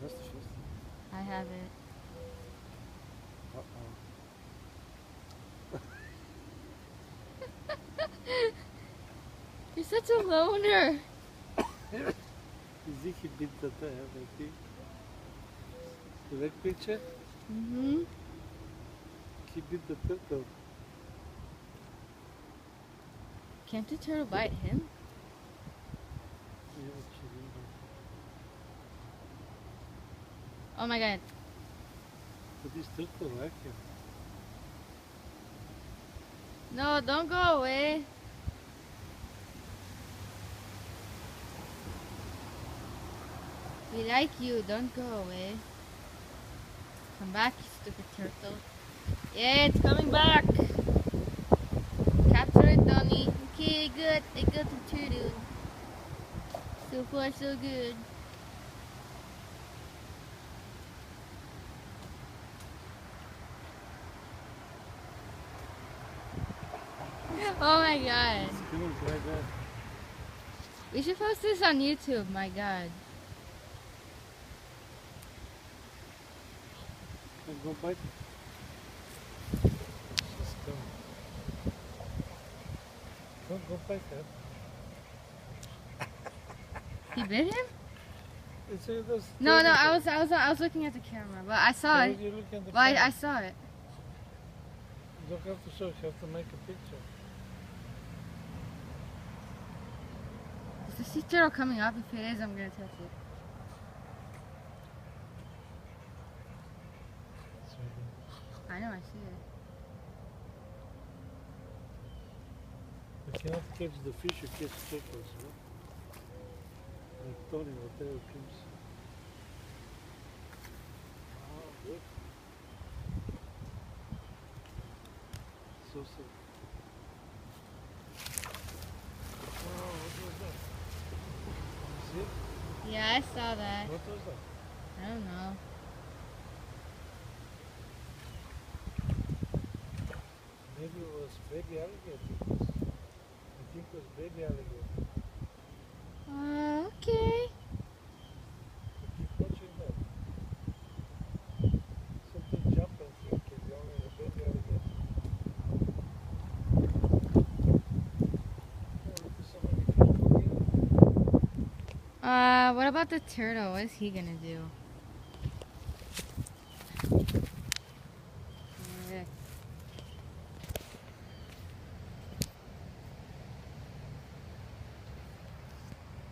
That's the shoes. I have it. You're such a loner. Ezekiel did that there, I think. The red picture, Mm-hmm. he did the turtle. Can't the turtle bite him? Yeah, she did. Oh my god. But this turtle like him. No, don't go away. We like you, don't go away. Come back, you stupid turtle. Yeah, it's coming back. Capture it, Donnie. Okay, good. I got the turtle. So far, so good. Oh my god. Skills like that. We should post this on YouTube, my god. Let's go bite. Just go. Go bite that. He bit him? It's those No, I turtles. was looking at the camera, but I saw Why it. would you look at the Well, I camera? saw it. You don't have to show, you have to make a picture. Is the sea turtle coming up? If it is, I'm gonna touch it. It's right there. I know, I see it. You cannot catch the fish, you catch turtles, right? Like Tony, whatever comes. Oh, good. So sad. Oh, what was that? You see? Yeah, I saw that. What was that? I don't know. Maybe it was baby alligator. I think it was baby alligator. Okay. But keep watching that. Something jumped and think it's only a baby alligator. Oh, look at so many fish moving. What about the turtle? What is he gonna do?